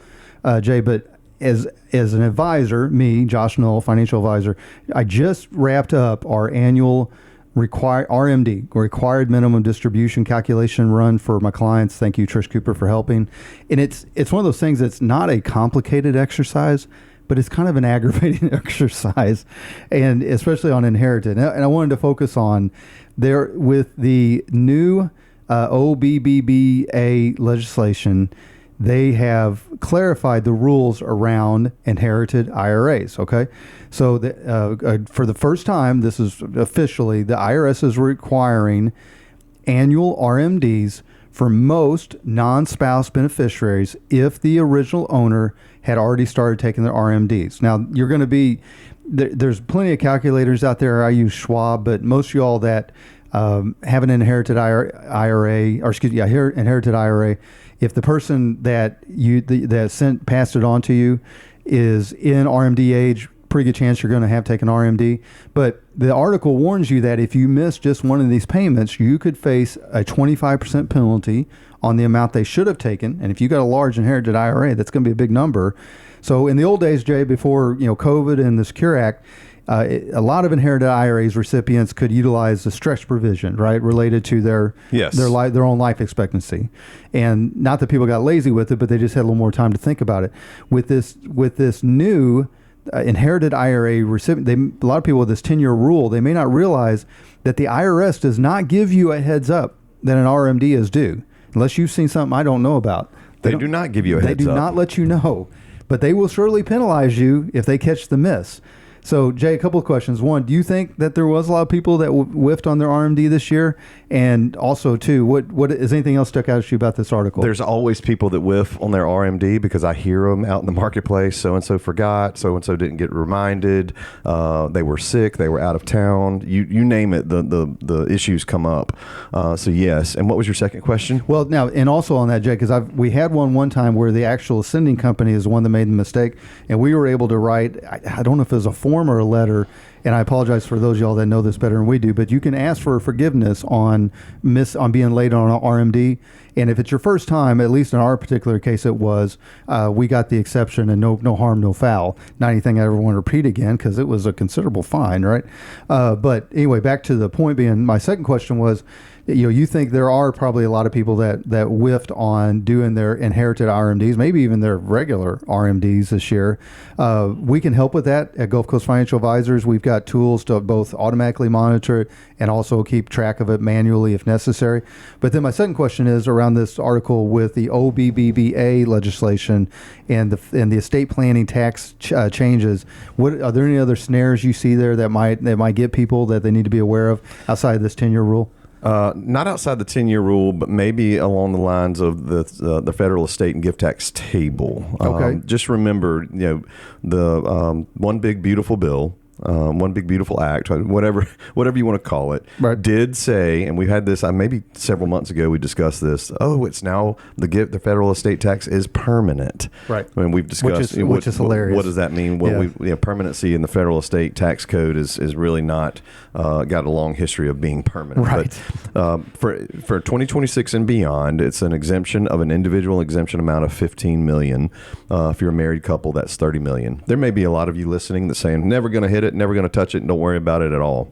Jay, but as an advisor, me, Josh Knoll, financial advisor, I just wrapped up our annual RMD, required minimum distribution calculation run for my clients. Thank you, Trish Cooper, for helping. And it's one of those things that's not a complicated exercise, but it's kind of an aggravating exercise, and especially on inherited. And I wanted to focus on there with the new OBBBA legislation. They have clarified the rules around inherited IRAs. Okay, so for the first time, this is officially, the IRS is requiring annual RMDs for most non-spouse beneficiaries if the original owner had already started taking their RMDs. Now, you're going to be there's plenty of calculators out there. I use Schwab, but most of y'all that have an inherited inherited IRA. If the person that passed it on to you is in RMD age, pretty good chance you're going to have taken RMD. But the article warns you that if you miss just one of these payments, you could face a 25% penalty on the amount they should have taken. And if you got a large inherited IRA, that's going to be a big number. So in the old days, Jay, before COVID and the Secure Act, a lot of inherited IRAs recipients could utilize the stretch provision, right, related to their own life expectancy. And not that people got lazy with it, but they just had a little more time to think about it. With this new inherited IRA recipient, a lot of people with this 10-year rule, they may not realize that the IRS does not give you a heads up that an RMD is due, unless you've seen something I don't know about. They do not give you a heads up. They do not let you know, but they will surely penalize you if they catch the miss. So, Jay, a couple of questions. One, do you think that there was a lot of people that whiffed on their RMD this year? And also, two, what is anything else stuck out to you about this article? There's always people that whiff on their RMD because I hear them out in the marketplace. So-and-so forgot. So-and-so didn't get reminded. They were sick. They were out of town. You name it, the issues come up. So, yes. And what was your second question? Well, now, and also on that, Jay, because we had one time where the actual sending company is the one that made the mistake, and we were able to write, I don't know if it was a form or a letter, and I apologize for those of y'all that know this better than we do, but you can ask for forgiveness on being late on an RMD. And if it's your first time, at least in our particular case it was, we got the exception and no harm, no foul. Not anything I ever want to repeat again because it was a considerable fine, right? But anyway, back to the point being, my second question was, you think there are probably a lot of people that whiffed on doing their inherited RMDs, maybe even their regular RMDs this year. We can help with that at Gulf Coast Financial Advisors. We've got tools to both automatically monitor it and also keep track of it manually if necessary. But then my second question is around this article with the OBBBA legislation and the estate planning tax changes. What are there any other snares you see there that might get people that they need to be aware of outside of this 10-year rule? Not outside the 10-year rule, but maybe along the lines of the federal estate and gift tax table. Okay. Just remember, the one big beautiful bill, one big beautiful act, whatever you want to call it, right, did say, and we've had this maybe several months ago. We discussed this. Oh, it's now the federal estate tax is permanent. Right. I mean, we've discussed which is hilarious. What does that mean? Permanency in the federal estate tax code is really not got a long history of being permanent. Right. But for 2026 and beyond, it's an exemption of an individual exemption amount of $15 million. If you're a married couple, that's $30 million. There may be a lot of you listening that's saying, never going to hit it, never going to touch it, and don't worry about it at all.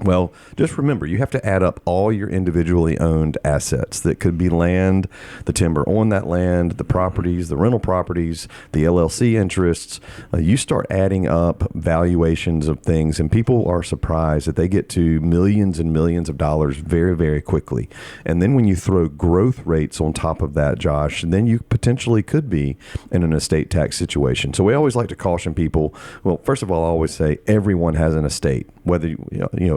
Well, just remember, you have to add up all your individually owned assets. That could be land, the timber on that land, the properties, the rental properties, the LLC interests. You start adding up valuations of things, and people are surprised that they get to millions and millions of dollars very, very quickly. And then when you throw growth rates on top of that, Josh, then you potentially could be in an estate tax situation. So we always like to caution people. Well, first of all, I always say everyone has an estate, whether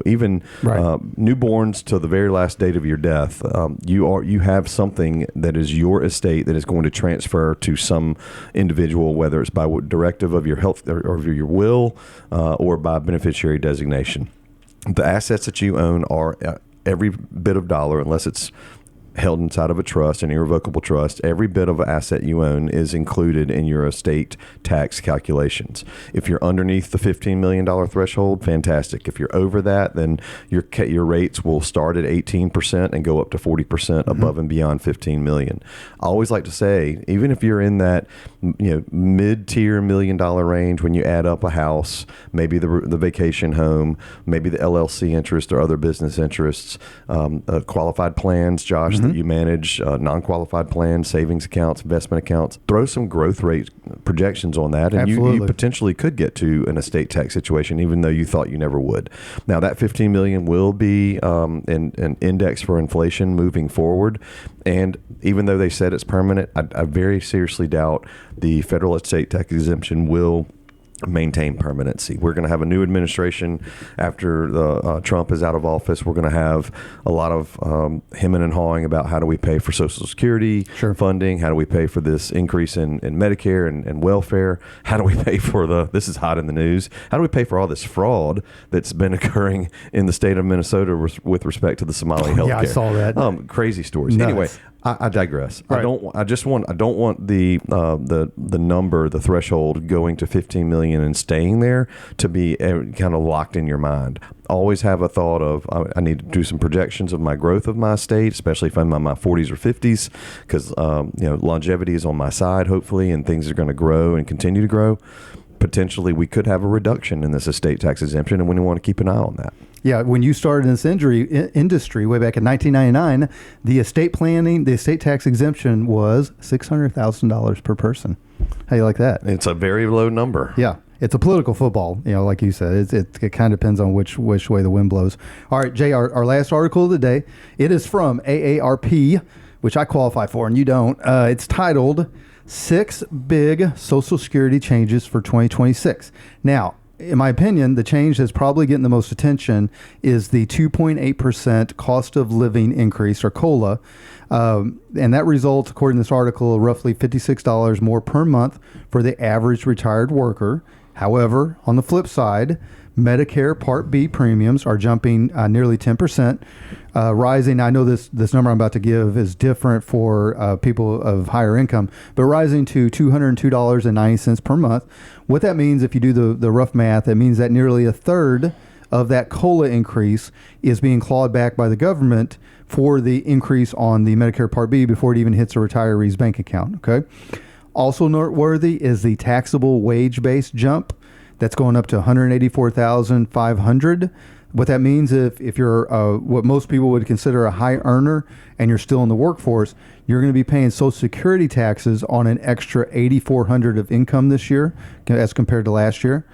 even right, newborns to the very last date of your death. You have something that is your estate that is going to transfer to some individual, whether it's by directive of your health or of your will, or by beneficiary designation. The assets that you own are every bit of dollar, unless it's held inside of a trust, an irrevocable trust. Every bit of asset you own is included in your estate tax calculations. If you're underneath the $15 million threshold, fantastic. If you're over that, then your rates will start at 18% and go up to 40% above and beyond $15 million. I always like to say, even if you're in that mid-tier $1 million range, when you add up a house, maybe the vacation home, maybe the LLC interest or other business interests, qualified plans, Josh, that you manage, non-qualified plans, savings accounts, investment accounts, throw some growth rate projections on that, and you potentially could get to an estate tax situation, even though you thought you never would. Now, that $15 million will be an index for inflation moving forward, and even though they said it's permanent, I very seriously doubt the federal estate tax exemption will maintain permanency. We're going to have a new administration after Trump is out of office. We're going to have a lot of hemming and hawing about how do we pay for Social Security funding, how do we pay for this increase in Medicare and welfare, how do we pay for this is hot in the news, how do we pay for all this fraud that's been occurring in the state of Minnesota with respect to the Somali healthcare. Yeah, I saw that. Crazy stories. Nuts. Anyway, I digress. Right. I don't want the number, the threshold going to 15 million and staying there to be kind of locked in your mind. Always have a thought of I need to do some projections of my growth of my estate, especially if I'm in my 40s or 50s, because longevity is on my side, hopefully, and things are going to grow and continue to grow. Potentially, we could have a reduction in this estate tax exemption, and we want to keep an eye on that. Yeah, when you started in this industry way back in 1999, the estate tax exemption was $600,000 per person. How do you like that? It's a very low number. Yeah. It's a political football, like you said. It kind of depends on which way the wind blows. All right, Jay, our last article of the day, it is from AARP, which I qualify for and you don't. It's titled 6 Big Social Security Changes for 2026. Now, in my opinion, the change that's probably getting the most attention is the 2.8% cost of living increase, or COLA. And that results, according to this article, roughly $56 more per month for the average retired worker. However, on the flip side, Medicare Part B premiums are jumping nearly 10%, rising. I know this number I'm about to give is different for people of higher income, but rising to $202.90 per month. What that means, if you do the rough math, it means that nearly a third of that COLA increase is being clawed back by the government for the increase on the Medicare Part B before it even hits a retiree's bank account. Okay. Also noteworthy is the taxable wage-based jump. That's going up to $184,500 What that means, if you're what most people would consider a high earner and you're still in the workforce, you're going to be paying Social Security taxes on an extra $8,400 of income this year as compared to last year.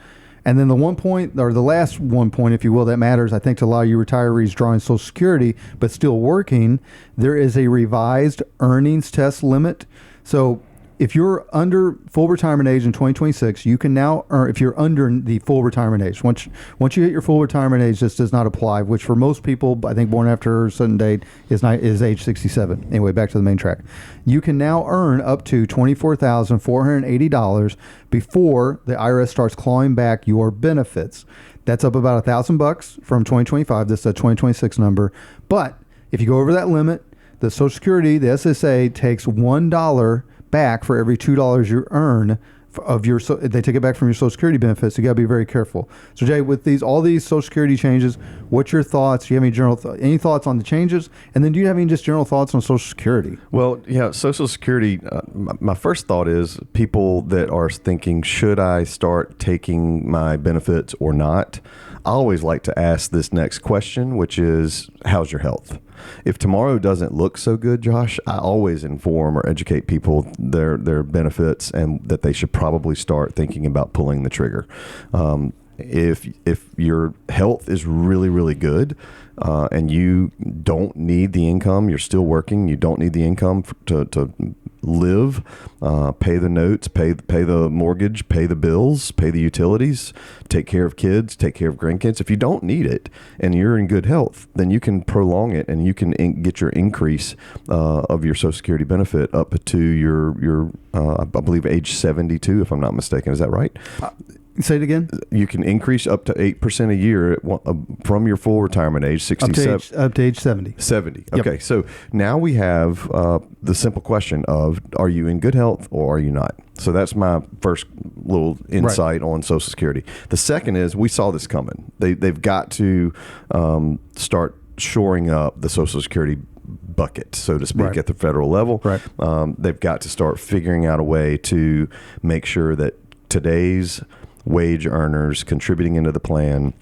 And then the one point, or the last one point, if you will, that matters, I think, to a lot of you retirees drawing Social Security but still working, there is a revised earnings test limit. So if you're under full retirement age in 2026, you can now earn, if you're under the full retirement age. Once you hit your full retirement age, this does not apply, which for most people, I think born after a certain date, is age 67. Anyway, back to the main track. You can now earn up to $24,480 before the IRS starts clawing back your benefits. That's up about $1,000 from 2025. This is a 2026 number. But if you go over that limit, the Social Security, the SSA takes $1 back for every $2 you earn of your. They take it back from your Social Security benefits. You got to be very careful. So Jay, with all these Social Security changes, what's your thoughts? Do you have any thoughts on the changes? And then do you have any just general thoughts on Social Security? Well, yeah, Social Security. My first thought is people that are thinking, should I start taking my benefits or not? I always like to ask this next question, which is, how's your health? If tomorrow doesn't look so good, Josh, I always inform or educate people their benefits and that they should probably start thinking about pulling the trigger. If your health is really, really good and you don't need the income, you're still working, you don't need the income to live, pay the notes, pay the mortgage, pay the bills, pay the utilities, take care of kids, take care of grandkids. If you don't need it and you're in good health, then you can prolong it and you can get your increase of your Social Security benefit up to your I believe age 72, if I'm not mistaken. Is that right? Say it again. You can increase up to 8% a year from your full retirement age, 67. Up to age 70. 70. Yep. Okay. So now we have the simple question of, are you in good health or are you not? So that's my first little insight on Social Security. The second is, we saw this coming. They've got to start shoring up the Social Security bucket, so to speak, at the federal level. Right. They've got to start figuring out a way to make sure that today's wage earners contributing into the plan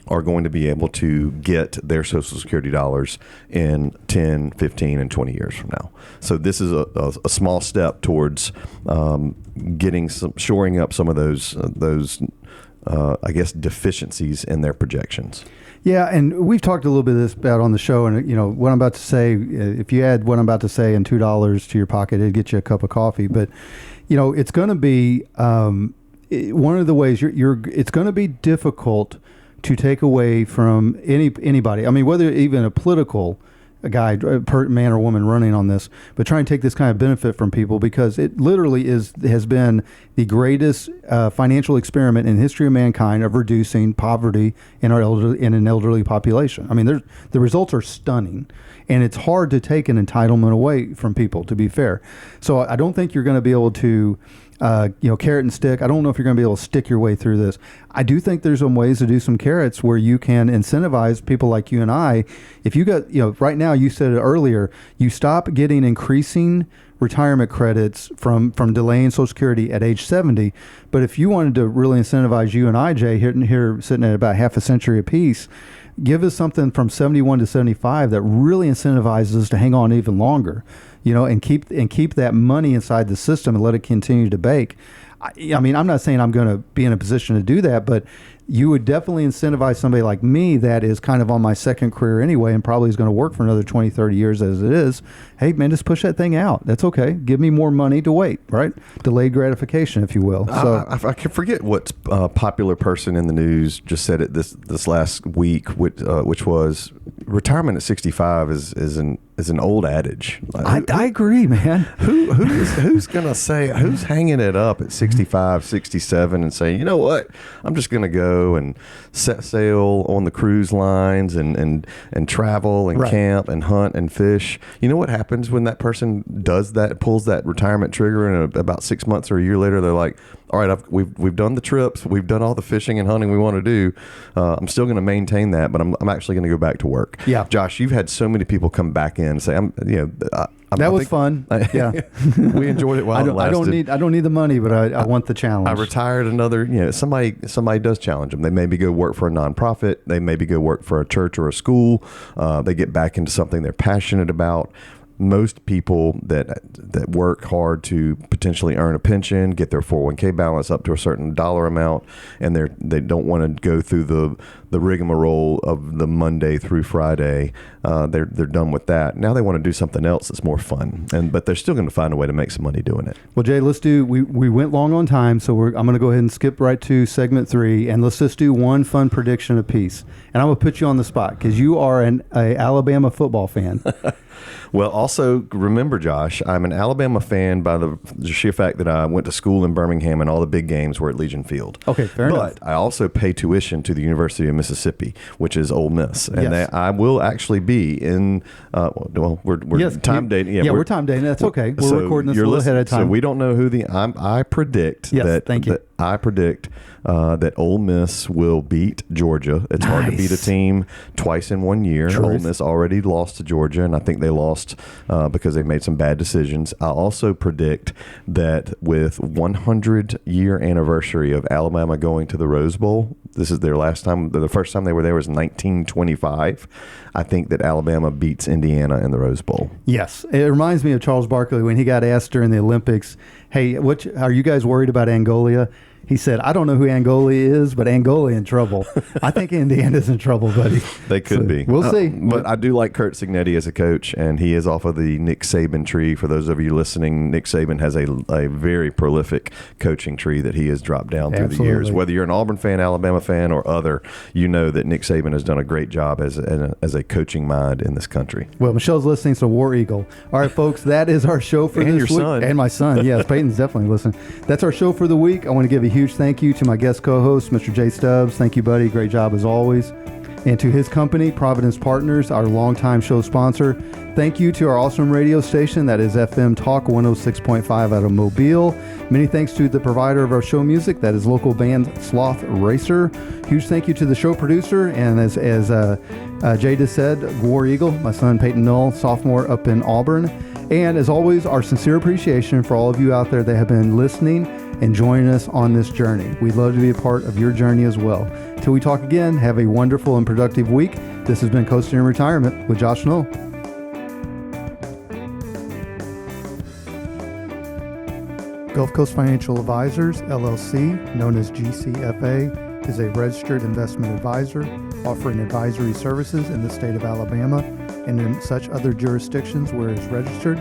are going to be able to get their Social Security dollars in 10, 15, and 20 years from now. So this is a small step towards shoring up some of those I guess, deficiencies in their projections. Yeah, and we've talked a little bit of this about on the show, and what I'm about to say, if you add what I'm about to say and $2 to your pocket, it'd get you a cup of coffee. But it's going to be one of the ways it's going to be difficult to take away from anybody. I mean, whether even a political guy, man or woman running on this, but try and take this kind of benefit from people, because it literally has been the greatest financial experiment in the history of mankind of reducing poverty in an elderly population. I mean, the results are stunning, and it's hard to take an entitlement away from people, to be fair. So I don't think you're going to be able to carrot and stick. I don't know if you're going to be able to stick your way through this. I do think there's some ways to do some carrots where you can incentivize people like you and I. If you got, right now, you said it earlier, you stop getting increasing retirement credits from delaying Social Security at age 70. But if you wanted to really incentivize you and I, Jay, here sitting at about half a century apiece, give us something from 71 to 75 that really incentivizes us to hang on even longer, and keep that money inside the system and let it continue to bake. I mean, I'm not saying I'm going to be in a position to do that, but you would definitely incentivize somebody like me that is kind of on my second career anyway and probably is going to work for another 20, 30 years as it is. Hey, man, just push that thing out. That's okay. Give me more money to wait, right? Delayed gratification, if you will. So I can forget what popular person in the news just said it this last week, which was retirement at 65 is an old adage. I agree, man. Who's going to say, who's hanging it up at 65, 67 and saying, you know what, I'm just going to go and set sail on the cruise lines and travel and camp and hunt and fish. You know what happens when that person does that, pulls that retirement trigger, and about 6 months or a year later, they're like, all right, we've done the trips, we've done all the fishing and hunting we want to do. I'm still going to maintain that, but I'm actually going to go back to work. Yeah. Josh, you've had so many people come back in and say, that was fun. Yeah. We enjoyed it while it lasted. I don't need the money, but I want the challenge. I retired another, somebody does challenge them. They maybe go work for a nonprofit. They maybe go work for a church or a school. They get back into something they're passionate about. Most people that work hard to potentially earn a pension, get their 401k balance up to a certain dollar amount, and they don't want to go through the rigmarole of the Monday through Friday. They're done with that. Now they want to do something else that's more fun, but they're still going to find a way to make some money doing it. Well, Jay, we went long on time, so I'm going to go ahead and skip right to segment 3, and let's just do one fun prediction apiece. And I'm going to put you on the spot because you are an Alabama football fan. Well, also remember, Josh, I'm an Alabama fan by the sheer fact that I went to school in Birmingham and all the big games were at Legion Field. Okay, fair enough. But I also pay tuition to the University of Mississippi, which is Ole Miss, and Yes. I will actually be in. We're time dating. Yeah, we're time dating. That's okay. We're recording this a little ahead of time. So we don't know who I predict that. Thank you. I predict that Ole Miss will beat Georgia. It's hard to beat a team twice in 1 year. Truth. Ole Miss already lost to Georgia, and I think they lost because they made some bad decisions. I also predict that with 100-year anniversary of Alabama going to the Rose Bowl, this is their last time. The first time they were there was 1925. I think that Alabama beats Indiana in the Rose Bowl. Yes. It reminds me of Charles Barkley when he got asked during the Olympics, hey, are you guys worried about Angola? He said, I don't know who Angola is, but Angola in trouble. I think Indiana's in trouble, buddy. They could be. We'll see. But I do like Kurt Signetti as a coach, and he is off of the Nick Saban tree. For those of you listening, Nick Saban has a very prolific coaching tree that he has dropped down through the years. Whether you're an Auburn fan, Alabama fan, or other, you know that Nick Saban has done a great job as a coaching mind in this country. Well, Michelle's listening, so War Eagle. All right, folks, that is our show for this week. And your son. And my son. Yes, Peyton's definitely listening. That's our show for the week. I want to give a huge thank you to my guest co-host, Mr. Jay Stubbs. Thank you, buddy. Great job as always. And to his company, Providence Partners, our longtime show sponsor. Thank you to our awesome radio station, that is FM Talk 106.5 out of Mobile. Many thanks to the provider of our show music, that is local band Sloth Racer. Huge thank you to the show producer, and as Jay just said, War Eagle, my son Peyton Null, sophomore up in Auburn. And as always, our sincere appreciation for all of you out there that have been listening and joining us on this journey. We'd love to be a part of your journey as well. Till we talk again, have a wonderful and productive week. This has been Coasting in Retirement with Josh Knoll. Gulf Coast Financial Advisors, LLC, known as GCFA, is a registered investment advisor offering advisory services in the state of Alabama and in such other jurisdictions where it is registered,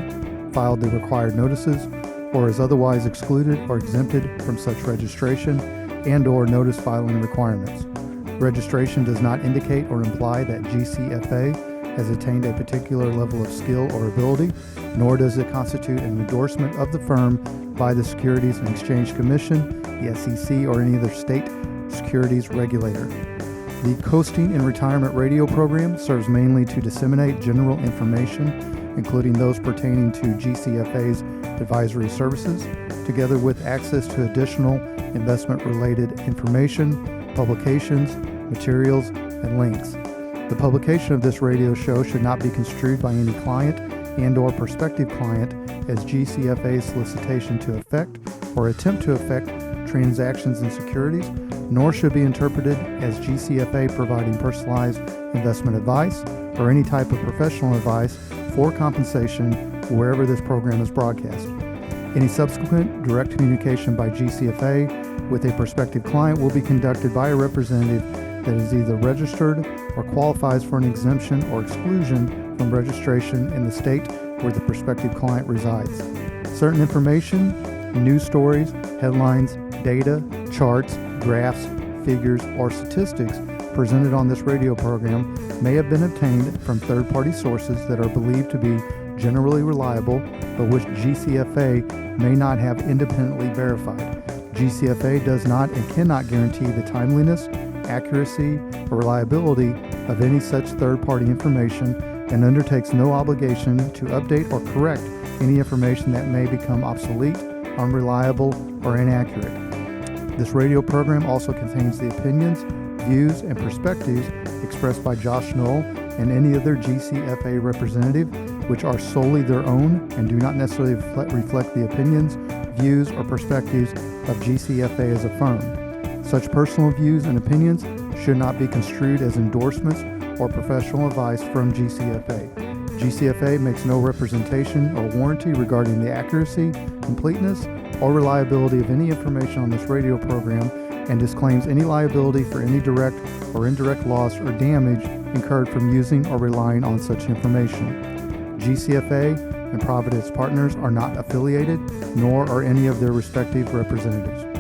filed the required notices, or is otherwise excluded or exempted from such registration and/or notice filing requirements. Registration does not indicate or imply that GCFA has attained a particular level of skill or ability, nor does it constitute an endorsement of the firm by the Securities and Exchange Commission, the SEC, or any other state securities regulator. The Coasting in Retirement radio program serves mainly to disseminate general information, including those pertaining to GCFA's advisory services, together with access to additional investment-related information, publications, materials, and links. The publication of this radio show should not be construed by any client and/or prospective client as GCFA's solicitation to effect or attempt to effect transactions in securities, nor should be interpreted as GCFA providing personalized investment advice or any type of professional advice for compensation wherever this program is broadcast. Any subsequent direct communication by GCFA with a prospective client will be conducted by a representative that is either registered or qualifies for an exemption or exclusion from registration in the state where the prospective client resides. Certain information, news stories, headlines, data, charts, graphs, figures, or statistics presented on this radio program may have been obtained from third-party sources that are believed to be generally reliable, but which GCFA may not have independently verified. GCFA does not and cannot guarantee the timeliness, accuracy, or reliability of any such third-party information and undertakes no obligation to update or correct any information that may become obsolete, unreliable, or inaccurate. This radio program also contains the opinions, views, and perspectives expressed by Josh Knoll and any other GCFA representative, which are solely their own and do not necessarily reflect the opinions, views, or perspectives of GCFA as a firm. Such personal views and opinions should not be construed as endorsements or professional advice from GCFA. GCFA makes no representation or warranty regarding the accuracy, completeness, or reliability of any information on this radio program and disclaims any liability for any direct or indirect loss or damage incurred from using or relying on such information. GCFA and Providence Partners are not affiliated, nor are any of their respective representatives.